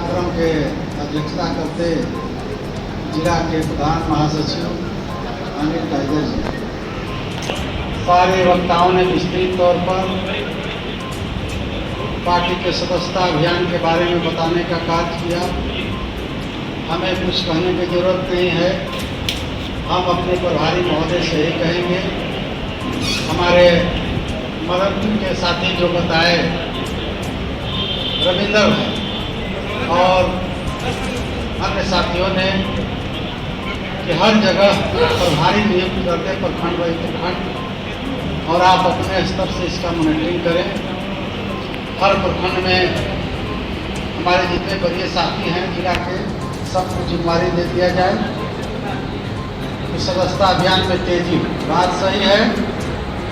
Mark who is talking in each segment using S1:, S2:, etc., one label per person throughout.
S1: कार्यक्रम के अध्यक्षता करते जिला के प्रधान महासचिव अनिल टाइगर जी, सारे वक्ताओं ने विस्तृत तौर पर पार्टी के सदस्यता अभियान के बारे में बताने का कार्य किया। हमें कुछ कहने की जरूरत नहीं है, हम अपने प्रभारी महोदय से ही कहेंगे। हमारे मदद के साथी जो बताए रविंदर भाई और अन्य साथियों ने कि हर जगह प्रभारी नियुक्त करते प्रखंड व प्रखंड, और आप अपने स्तर से इसका मॉनिटरिंग करें। हर प्रखंड में हमारे जितने बड़े साथी हैं जिला के, सबको जिम्मेदारी दे दिया जाए। इस सदस्यता अभियान में तेजी, बात सही है,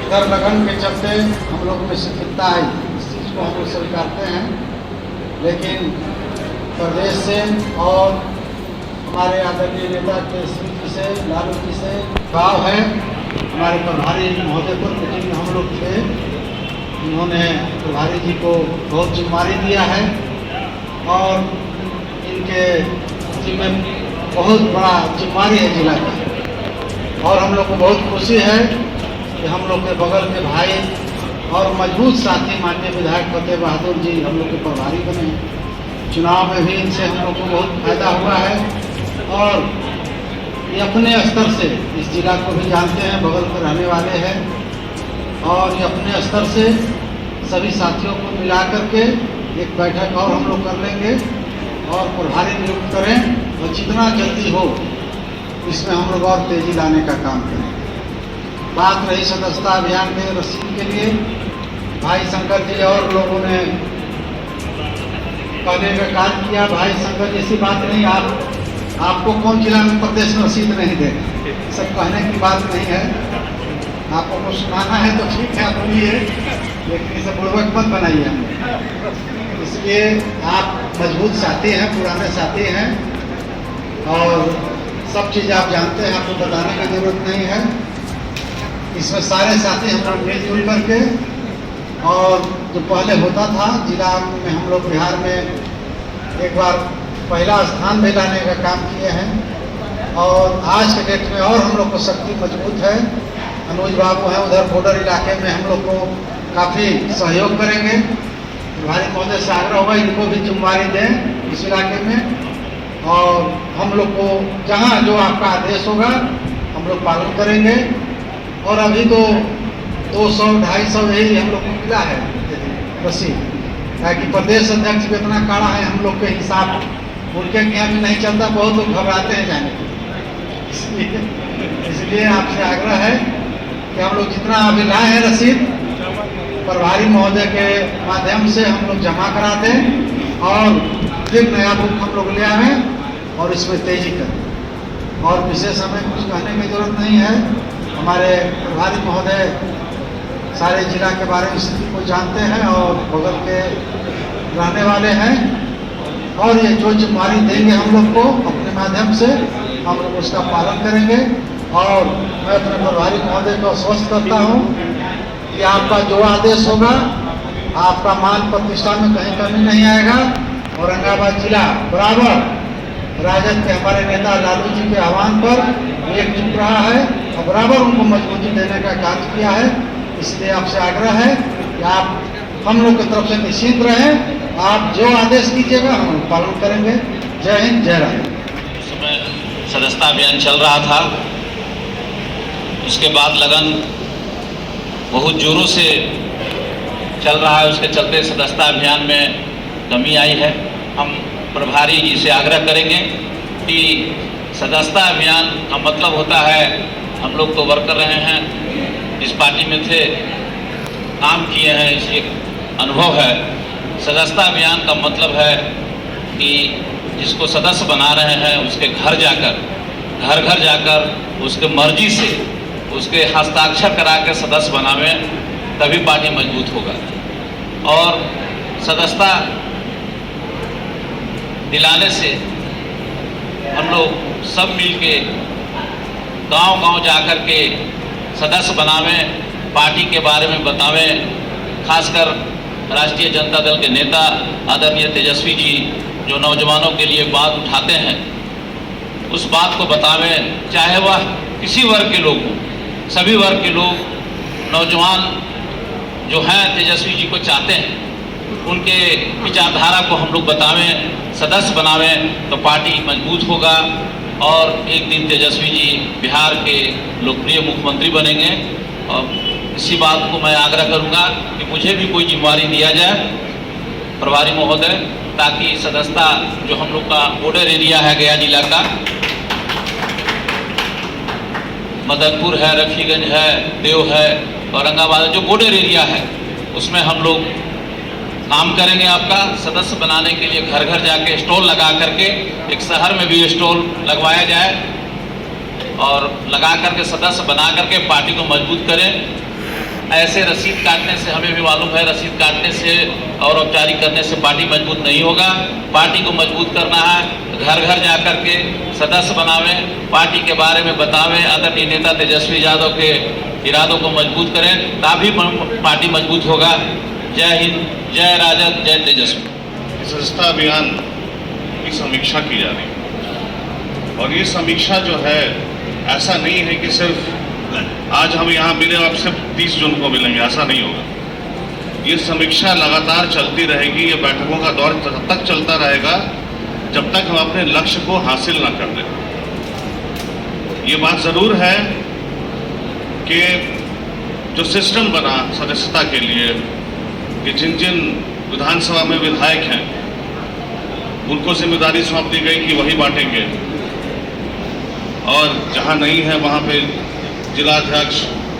S1: इधर लगन के चलते हम लोग में शिथिलता आई, इस चीज़ को हम लोग स्वीकारते हैं, लेकिन प्रदेश से और हमारे आदरणीय नेता केसरी जी से, लालू जी से भाव है। हमारे प्रभारी महोदय पर मीटिंग में हम लोग थे, उन्होंने प्रभारी जी को बहुत जिम्मेदारी दिया है और इनके जिम्मे बहुत बड़ा जिम्मेदारी है जिला की। और हम लोग को बहुत खुशी है कि हम लोग के बगल के भाई और मजबूत साथी माननीय विधायक फतेह बहादुर जी हम लोग के प्रभारी बने। चुनाव में भी इनसे हम लोग को बहुत फायदा हुआ है और ये अपने स्तर से इस जिला को भी जानते हैं, बगल में रहने वाले हैं, और ये अपने स्तर से सभी साथियों को मिला करके एक बैठक और हम लोग कर लेंगे और प्रभारी नियुक्त करें और जितना जल्दी हो इसमें हम लोग और तेजी लाने का काम करें। बात रही सदस्यता अभियान के रसीद के लिए, भाई शंकर जी और लोगों ने कहने का कार्य किया। भाई शंकर जैसी बात नहीं, आपको कौन जिला में प्रदेश में रसीद नहीं देगा, सब कहने की बात नहीं है। आपको कुछ सुनाना है तो ठीक है, आप बोलिए, लेकिन इसे बुड़बक मत बनाइए हमें। इसलिए आप मजबूत साथी हैं, पुराने साथी हैं और सब चीज़ आप जानते हैं, आपको बताने की जरूरत नहीं है। इसमें सारे साथी हम लोग मिलजुल करके, और जो पहले होता था जिला में, हम लोग बिहार में एक बार पहला स्थान भी लाने का काम किए हैं और आज के डेट में और हम लोग को शक्ति मजबूत है। अनुज बाबू हैं उधर बॉर्डर इलाके में, हम लोग को काफ़ी सहयोग करेंगे। प्रभारी महोदय से आग्रह होगा इनको भी जिम्मेदारी दें इस इलाके में, और हम लोग को जहाँ जो आपका आदेश होगा हम लोग पालन करेंगे। और अभी तो 200-250 यही हम लोग को मिला है रसीद, ताकि प्रदेश अध्यक्ष भी इतना काड़ा है, हम लोग के हिसाब उनके यहाँ भी नहीं चलता, बहुत लोग घबराते हैं जाने के। इसलिए आपसे आग्रह है कि हम लोग जितना अभी लाए हैं रसीद प्रभारी महोदय के माध्यम से हम लोग जमा करा दें और फिर नया बुक हम लोग ले आएँ और इसमें तेजी करें। और विशेष हमें कुछ कहने की जरूरत नहीं है, हमारे प्रभारी महोदय सारे जिला के बारे में स्थिति को जानते हैं और बगल के रहने वाले हैं, और ये जो जिम्मेदारी देंगे हम लोग को अपने माध्यम से हम लोग उसका पालन करेंगे। और मैं अपने प्रभारी महोदय को आश्वस्त करता हूँ कि आपका जो आदेश होगा, आपका मान प्रतिष्ठा में कहीं कमी नहीं आएगा। औरंगाबाद जिला बराबर राजद के हमारे नेता लालू जी के आह्वान पर एकजुट रहा है और बराबर उनको मजबूती देने का कार्य किया है। इसलिए आपसे आग्रह है कि आप हम लोग की तरफ से निश्चिंत रहें, आप जो आदेश कीजिएगा हम पालन करेंगे। जय हिंद, जय राम।
S2: समय सदस्यता अभियान चल रहा था, उसके बाद लगन बहुत जोरों से चल रहा है, उसके चलते सदस्यता अभियान में कमी आई है। हम प्रभारी जी से आग्रह करेंगे कि सदस्यता अभियान का मतलब होता है, हम लोग तो वर्कर रहे हैं, इस पार्टी में थे, काम किए हैं, इसलिए अनुभव है। सदस्यता अभियान का मतलब है कि जिसको सदस्य बना रहे हैं उसके घर घर जाकर उसके मर्जी से उसके हस्ताक्षर करा के सदस्य बनावे, तभी पार्टी मजबूत होगा। और सदस्यता दिलाने से हम लोग सब मिल के गाँव जाकर के सदस्य बनावें, पार्टी के बारे में बतावें। खासकर राष्ट्रीय जनता दल के नेता आदरणीय तेजस्वी जी जो नौजवानों के लिए बात उठाते हैं उस बात को बतावें, चाहे वह किसी वर्ग के लोग हों। सभी वर्ग के लोग नौजवान जो हैं तेजस्वी जी को चाहते हैं, उनके विचारधारा को हम लोग बतावें, सदस्य बनावें, तो पार्टी मजबूत होगा और एक दिन तेजस्वी जी बिहार के लोकप्रिय मुख्यमंत्री बनेंगे। और इसी बात को मैं आग्रह करूंगा कि मुझे भी कोई जिम्मेवारी दिया जाए प्रभारी महोदय, ताकि सदस्यता जो हम लोग का बॉर्डर एरिया है गया जिला का, मदनपुर है, रफीगंज है, देव है, औरंगाबाद जो बॉर्डर एरिया है, उसमें हम लोग काम करेंगे। आपका सदस्य बनाने के लिए घर घर जाके स्टॉल लगा करके, एक शहर में भी स्टॉल लगवाया जाए और लगा करके सदस्य बना करके पार्टी को मजबूत करें। ऐसे रसीद काटने से हमें भी मालूम है, रसीद काटने से और औपचारिक करने से पार्टी मजबूत नहीं होगा। पार्टी को मजबूत करना है, घर घर जा कर के सदस्य बनावें, पार्टी के बारे में बतावें, आदरणीय नेता तेजस्वी यादव के इरादों को मजबूत करें, तभी पार्टी मजबूत होगा। जय हिंद, जय राजद, जय तेजस्वी।
S3: सदस्यता अभियान की समीक्षा की जा रही है और ये समीक्षा जो है ऐसा नहीं है कि सिर्फ आज हम यहाँ मिले और सिर्फ 30 जून को मिलेंगे, ऐसा नहीं होगा। ये समीक्षा लगातार चलती रहेगी, ये बैठकों का दौर तब तक चलता रहेगा जब तक हम अपने लक्ष्य को हासिल ना कर लें। ये बात जरूर है कि जो सिस्टम बना सदस्यता के लिए कि जिन जिन विधानसभा में विधायक हैं उनको जिम्मेदारी सौंप दी गई कि वही बांटेंगे और जहां नहीं है वहां पे जिलाध्यक्ष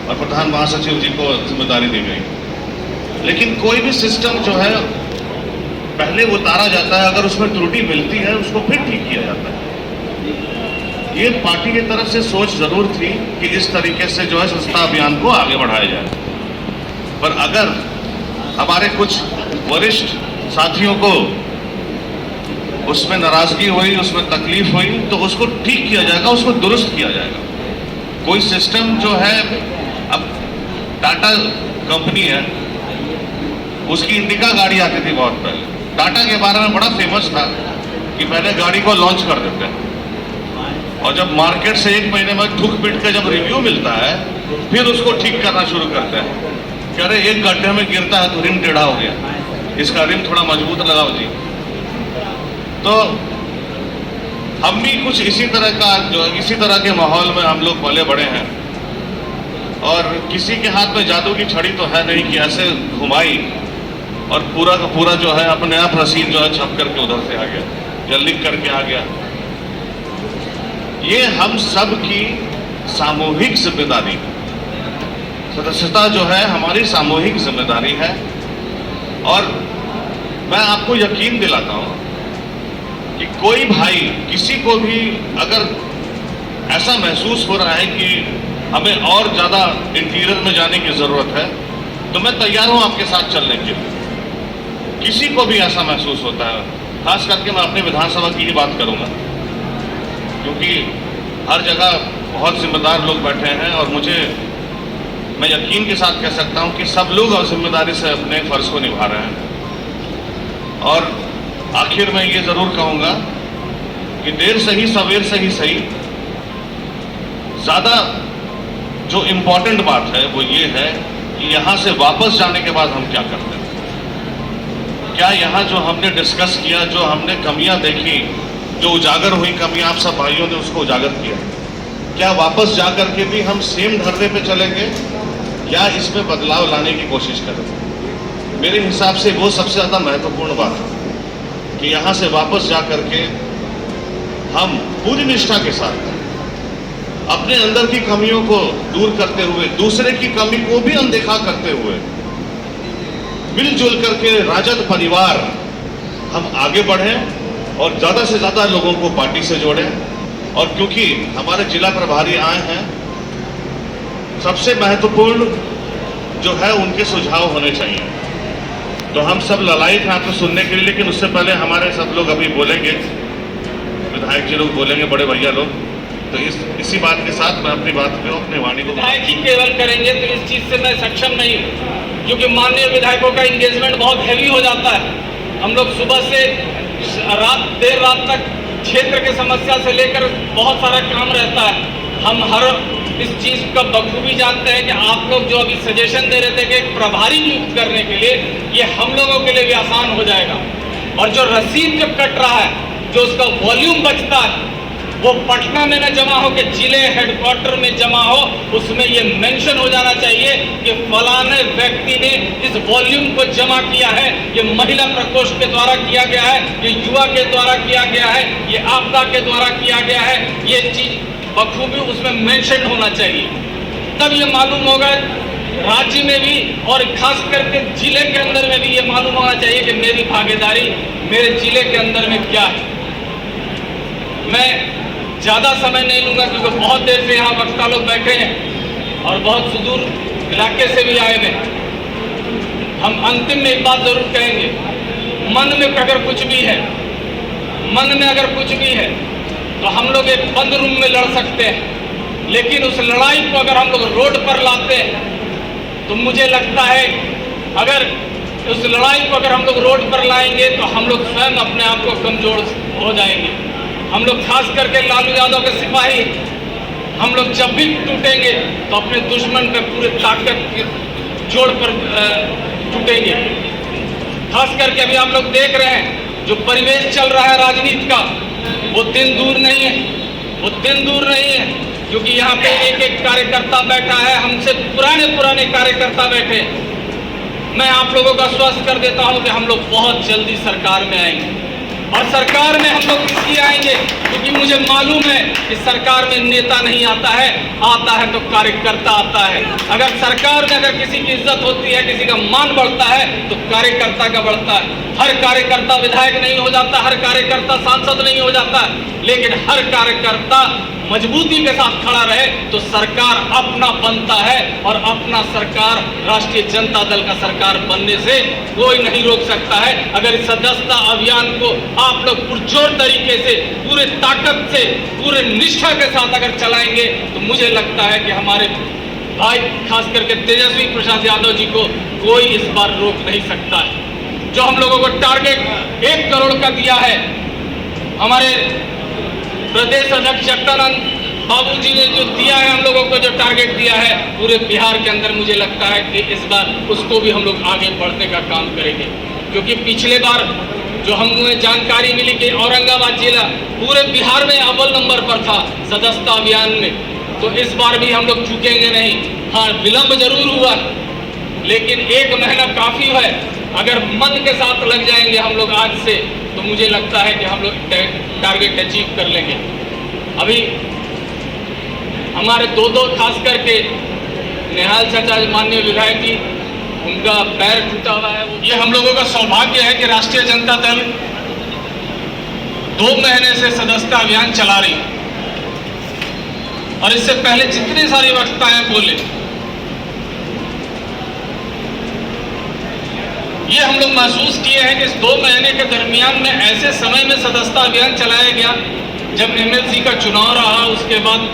S3: और प्रधान महासचिव जी को जिम्मेदारी दी गई। लेकिन कोई भी सिस्टम जो है पहले उतारा जाता है, अगर उसमें त्रुटि मिलती है उसको फिर ठीक किया जाता है। ये पार्टी की तरफ से सोच जरूर थी कि इस तरीके से जो है सदस्यता अभियान को आगे बढ़ाया जाए, पर अगर हमारे कुछ वरिष्ठ साथियों को उसमें नाराजगी हुई, उसमें तकलीफ हुई, तो उसको ठीक किया जाएगा, उसको दुरुस्त किया जाएगा। कोई सिस्टम जो है, अब टाटा कंपनी है, उसकी इंडिका गाड़ी आती थी बहुत पहले। टाटा के बारे में बड़ा फेमस था कि पहले गाड़ी को लॉन्च कर देते हैं और जब मार्केट से 1 महीने में ठुक पीट के जब रिव्यू मिलता है फिर उसको ठीक करना शुरू करते हैं। कह रहे एक गड्ढे में गिरता है तो रिम टेढ़ा हो गया, इसका रिम थोड़ा मजबूत लगाओ जी। तो हम भी कुछ इसी तरह का जो इसी तरह के माहौल में हम लोग पले बड़े हैं और किसी के हाथ में जादू की छड़ी तो है नहीं कि ऐसे घुमाई और पूरा का पूरा जो है अपने आप रसीद जो है छप करके उधर से आ गया या लिख करके आ गया। ये हम सब की सामूहिक जिम्मेदारी, सदस्यता जो है हमारी सामूहिक जिम्मेदारी है। और मैं आपको यकीन दिलाता हूं कि कोई भाई किसी को भी अगर ऐसा महसूस हो रहा है कि हमें और ज़्यादा इंटीरियर में जाने की ज़रूरत है तो मैं तैयार हूं आपके साथ चलने के लिए। किसी को भी ऐसा महसूस होता है, खास करके मैं अपने विधानसभा की ही बात करूंगा क्योंकि हर जगह बहुत जिम्मेदार लोग बैठे हैं और मैं यकीन के साथ कह सकता हूं कि सब लोग और जिम्मेदारी से अपने फर्ज को निभा रहे हैं। और आखिर में ये जरूर कहूंगा कि देर सही सवेर से ही सही, ज्यादा जो इम्पोर्टेंट बात है वो ये है कि यहां से वापस जाने के बाद हम क्या करते हैं। क्या यहाँ जो हमने डिस्कस किया, जो हमने कमियां देखी, जो उजागर हुई कमियां, आप सब भाइयों ने उसको उजागर किया, क्या वापस जा करके भी हम सेम ढर्रे पे चलेंगे या इसमें बदलाव लाने की कोशिश करेंगे? मेरे हिसाब से वो सबसे ज़्यादा महत्वपूर्ण बात है कि यहाँ से वापस जा करके हम पूरी निष्ठा के साथ अपने अंदर की कमियों को दूर करते हुए, दूसरे की कमी को भी अनदेखा करते हुए, मिलजुल करके राजद परिवार हम आगे बढ़ें और ज़्यादा से ज़्यादा लोगों को पार्टी से जोड़ें। और क्योंकि हमारे जिला प्रभारी आए हैं, सबसे महत्वपूर्ण जो है उनके सुझाव होने चाहिए। तो हम सब ललायत हैं आपको सुनने के लिए, लेकिन उससे पहले हमारे सब लोग अभी बोलेंगे, विधायक जी लोग बोलेंगे, बड़े भैया लोग। तो इसी बात के साथ मैं अपनी बात को, अपनी वाणी को,
S4: विधायक जी केवल करेंगे तो इस चीज से मैं सक्षम नहीं हूँ, क्योंकि माननीय विधायकों का इंगेजमेंट बहुत हैवी हो जाता है। हम लोग सुबह से देर रात तक क्षेत्र की समस्या से लेकर बहुत सारा काम रहता है। हम हर इस चीज़ का बखूबी जानते हैं कि आप लोग जो अभी सजेशन दे रहे थे कि एक प्रभारी नियुक्त करने के लिए, ये हम लोगों के लिए भी आसान हो जाएगा। और जो रसीद जब कट रहा है, जो उसका वॉल्यूम बचता है, वो पटना में न जमा हो के जिले हेडक्वार्टर में जमा हो, उसमें ये मेंशन हो जाना चाहिए कि फलाने व्यक्ति ने इस वॉल्यूम को जमा किया है, ये महिला प्रकोष्ठ के द्वारा किया गया है, ये युवा के द्वारा किया गया है, ये आपदा के द्वारा किया गया है। ये चीज बखूबी उसमें मेंशन होना चाहिए, तब ये मालूम होगा राज्य में भी और खास करके जिले के अंदर में भी ये मालूम होना चाहिए कि मेरी भागीदारी मेरे जिले के अंदर में क्या है। मैं ज़्यादा समय नहीं लूँगा क्योंकि बहुत देर से यहाँ वक्ता लोग बैठे हैं और बहुत सुदूर इलाके से भी आए हैं। हम अंतिम में एक बात जरूर कहेंगे, मन में अगर कुछ भी है, मन में अगर कुछ भी है तो हम लोग एक बंद रूम में लड़ सकते हैं, लेकिन उस लड़ाई को अगर हम लोग रोड पर लाते हैं तो मुझे लगता है अगर उस लड़ाई को अगर हम लोग रोड पर लाएंगे तो हम लोग स्वयं अपने आप को कमजोर हो जाएंगे। हम लोग खास करके लालू यादव के सिपाही, हम लोग जब भी टूटेंगे तो अपने दुश्मन पे पूरे ताकत के जोड़ पर टूटेंगे। खास करके अभी आप लोग देख रहे हैं जो परिवेश चल रहा है राजनीति का, वो दिन दूर नहीं है, वो दिन दूर नहीं है, क्योंकि यहाँ पे एक एक कार्यकर्ता बैठा है, हमसे पुराने कार्यकर्ता बैठे। मैं आप लोगों का आश्वस्त कर देता हूँ कि हम लोग बहुत जल्दी सरकार में आएंगे। और सरकार में हम लोग इसलिए आएंगे क्योंकि मुझे मालूम है कि सरकार में नेता नहीं आता है तो कार्यकर्ता आता है। अगर सरकार में अगर किसी की इज्जत होती है, किसी का मान बढ़ता है तो कार्यकर्ता का बढ़ता है। हर कार्यकर्ता विधायक नहीं हो जाता, हर कार्यकर्ता सांसद नहीं हो जाता, लेकिन हर कार्यकर्ता मजबूती के साथ खड़ा रहे तो सरकार अपना बनता है। और अपना सरकार राष्ट्रीय जनता दल का सरकार बनने से कोई नहीं रोक सकता है। अगर इस सदस्यता अभियान को आप लोग पुरजोर तरीके से, पूरे ताकत से, पूरे निष्ठा के साथ अगर चलाएंगे तो मुझे लगता है कि हमारे भाई खास करके तेजस्वी प्रसाद यादव जी को कोई इस बार रोक नहीं सकता है। जो हम लोगों को टारगेट 1 करोड़ का दिया है, हमारे प्रदेश अध्यक्ष जगदानंद बाबू जी ने जो दिया है, हम लोगों को जो टारगेट दिया है पूरे बिहार के अंदर, मुझे लगता है कि इस बार उसको भी हम लोग आगे बढ़ने का काम करेंगे। क्योंकि पिछले बार जो हमें जानकारी मिली कि औरंगाबाद जिला पूरे बिहार में अव्वल नंबर पर था सदस्यता अभियान में, तो इस बार भी हम लोग चूकेंगे नहीं। हाँ, विलंब जरूर हुआ, लेकिन 1 महीना काफ़ी है। अगर मन के साथ लग जाएंगे हम लोग आज से, तो मुझे लगता है कि हम लोग टारगेट अचीव कर लेंगे। अभी हमारे दो खास करके निहाल चाचा माननीय विधायक जी, उनका पैर टूटा हुआ है। ये हम लोगों का सौभाग्य है कि राष्ट्रीय जनता दल 2 महीने से सदस्यता अभियान चला रही, और इससे पहले जितने सारे वक्ताएं बोले, ये हम लोग महसूस किए हैं कि इस 2 महीने के दरमियान में ऐसे समय में सदस्यता अभियान चलाया गया जब एमएलसी का चुनाव रहा। उसके बाद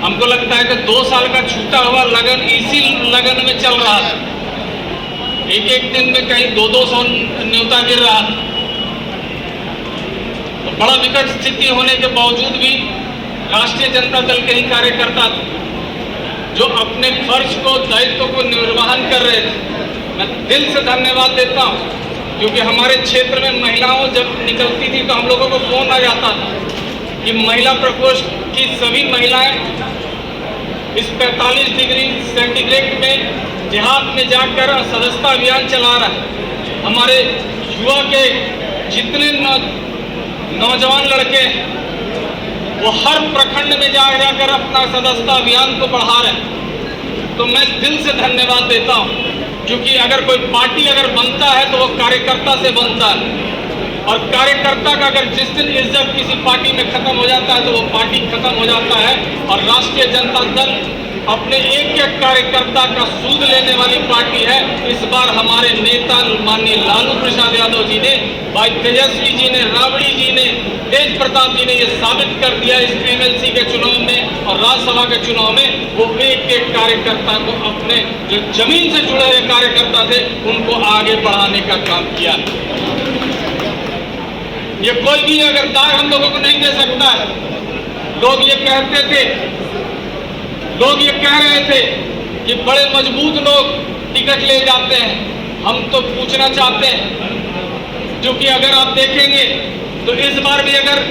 S4: हमको लगता है कि 2 साल का छूटा हुआ लगन इसी लगन में चल रहा था। एक दिन में कहीं 200 न्योता गिर रहा था। तो बड़ा विकट स्थिति होने के बावजूद भी राष्ट्रीय जनता दल के ही कार्यकर्ता जो अपने फर्ज को, दायित्व को निर्वहन कर रहे थे, मैं दिल से धन्यवाद देता हूँ। क्योंकि हमारे क्षेत्र में महिलाओं जब निकलती थी तो हम लोगों को फोन आ जाता था कि महिला प्रकोष्ठ की सभी महिलाएं इस 45 डिग्री सेंटीग्रेड में जिहाद में जाकर सदस्यता अभियान चला रहा है। हमारे युवा के जितने नौजवान लड़के वो हर प्रखंड में जाकर अपना सदस्यता अभियान को बढ़ा रहे हैं। तो मैं दिल से धन्यवाद देता हूँ, क्योंकि अगर कोई पार्टी अगर बनता है तो वो कार्यकर्ता से बनता है, और कार्यकर्ता का अगर जिस दिन इज्जत किसी पार्टी में खत्म हो जाता है तो वो पार्टी खत्म हो जाता है। और राष्ट्रीय जनता दल अपने एक एक कार्यकर्ता का सूद लेने वाली पार्टी है। इस बार हमारे नेता माननीय लालू प्रसाद यादव जी ने, भाई तेजस्वी जी ने, राबड़ी जी ने, तेज प्रताप जी ने ये साबित कर दिया इस एमएलसी के चुनाव में और राज्यसभा के चुनाव में वो एक एक कार्यकर्ता को, अपने जो जमीन से जुड़े हुए कार्यकर्ता थे उनको आगे बढ़ाने का काम किया। ये कोई भी अगर दाग हम लोगों को नहीं दे सकता है। लोग ये कहते थे, लोग ये कह रहे थे कि बड़े मजबूत लोग टिकट ले जाते हैं। हम तो पूछना चाहते हैं, क्योंकि अगर आप देखेंगे तो इस बार भी अगर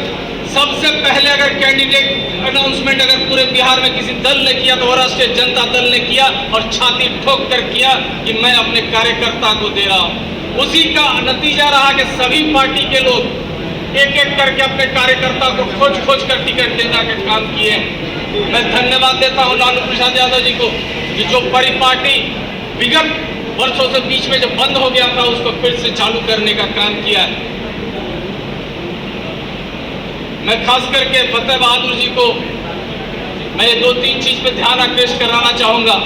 S4: सबसे पहले अगर कैंडिडेट अनाउंसमेंट अगर पूरे बिहार में किसी दल ने किया तो वो राष्ट्रीय जनता दल ने किया और छाती ठोक कर किया कि मैं अपने कार्यकर्ता को दे रहा हूं। उसी का नतीजा रहा कि सभी पार्टी के लोग एक एक करके अपने कार्यकर्ता को खोज खोज कर टिकट देने का काम किए। मैं धन्यवाद देता हूं लालू प्रसाद यादव जी को कि जो परिपाटी विगत वर्षों से बीच में जो बंद हो गया था उसको फिर से चालू करने का काम किया है। मैं खास करके फतेह बहादुर जी को मैं 2-3 चीज पे ध्यान आकृष्ट कराना चाहूंगा,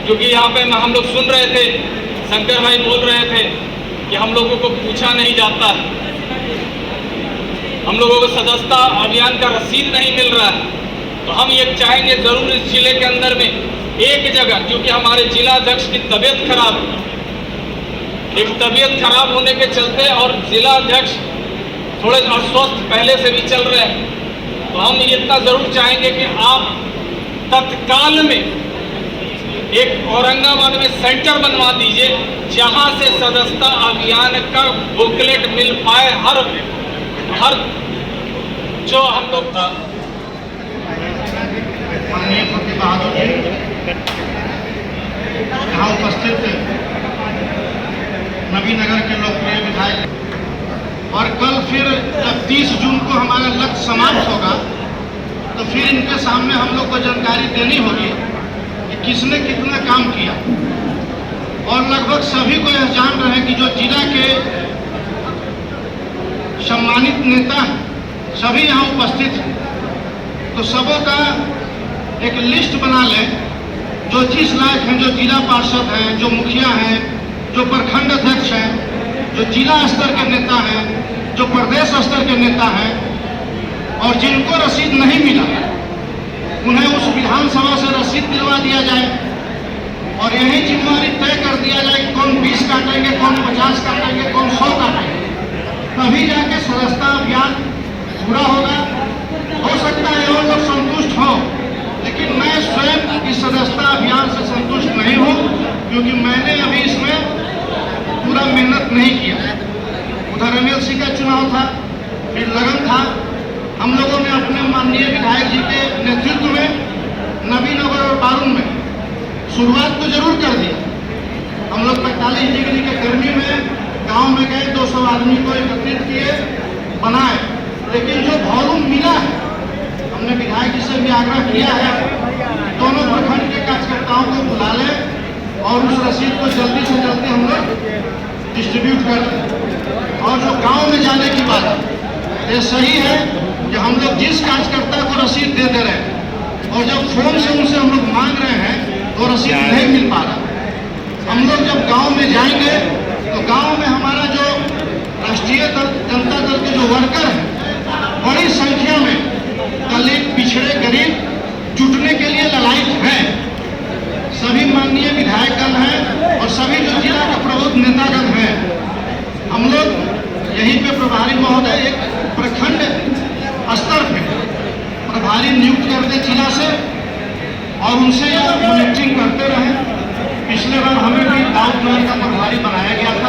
S4: क्योंकि यहाँ पे हम लोग सुन रहे थे, शंकर भाई बोल रहे थे कि हम लोगों को पूछा नहीं जाता है, हम लोगों को सदस्यता अभियान का रसीद नहीं मिल रहा है। तो हम ये चाहेंगे जरूर इस जिले के अंदर में एक जगह, क्योंकि हमारे जिला अध्यक्ष की तबीयत खराब है, एक तबीयत खराब होने के चलते और जिला अध्यक्ष थोड़े अस्वस्थ पहले से भी चल रहे हैं, तो हम इतना जरूर चाहेंगे कि आप तत्काल में एक औरंगाबाद में सेंटर बनवा दीजिए जहां से सदस्यता अभियान का बुकलेट मिल पाए हर जो हम लोग
S1: माननीय फतेह बहादुर जी यहाँ उपस्थित नवीनगर के लोकप्रिय विधायक, और कल फिर जब 30 जून को हमारा लक्ष्य समाप्त होगा तो फिर इनके सामने हम लोग को जानकारी देनी होगी कि किसने कितना काम किया। और लगभग सभी को यह जान रहे हैं कि जो जिला के सम्मानित नेता हैं सभी यहाँ उपस्थित हैं, तो सबों का एक लिस्ट बना लें जो जिस लायक हैं, जो जिला पार्षद हैं, जो मुखिया हैं, जो प्रखंड अध्यक्ष हैं, जो जिला स्तर के नेता हैं, जो प्रदेश स्तर के नेता हैं, और जिनको रसीद नहीं मिला उन्हें उस विधानसभा से रसीद दिलवा दिया जाए और यही जिम्मेदारी तय कर दिया जाए कि कौन 20 काटेंगे, कौन 50 काटेंगे, कौन 100 काटेंगे, तभी जाके सदस्यता अभियान पूरा होगा। हो सकता है और लोग संतुष्ट हो, लेकिन मैं स्वयं इस सदस्यता अभियान से संतुष्ट नहीं हूँ, क्योंकि मैंने अभी इसमें पूरा मेहनत नहीं किया। उधर एमएलसी का चुनाव था, फिर लगन था, हम लोगों ने अपने माननीय विधायक जी के नेतृत्व में नवीनगर और बारून में शुरुआत तो जरूर कर दी। हम लोग 45 डिग्री के गर्मी में गांव में गए, 200 आदमी को एकत्रित किए, बनाए, लेकिन जो वॉल्यूम मिला है, हमने विधायक जी से भी आग्रह किया है दोनों प्रखंड के कार्यकर्ताओं को बुला लें और उस रसीद को जल्दी से जल्दी हम लोग डिस्ट्रीब्यूट कर दें। और जो गांव में जाने की बात है, ये सही है कि हम लोग जिस कार्यकर्ता को रसीद दे रहे हैं और जब फोन से उनसे हम लोग मांग रहे हैं तो रसीद नहीं मिल पा रहा। हम लोग जब गांव में जाएंगे तो गांव में हमारा जो राष्ट्रीय जनता दल के जो वर्कर हैं बड़ी संख्या में दलित, पिछड़े, गरीब जुटने के लिए ललायित हैं। सभी माननीय विधायकगण हैं और सभी जो जिला के प्रबुद्ध नेतागण हैं। हम लोग यहीं पे प्रभारी महोदय एक प्रखंड स्तर पे प्रभारी नियुक्त कर दे जिला से और उनसे मॉनिटरिंग करते रहे। पिछले बार हमें भी दाऊदनगर का प्रभारी बनाया गया था।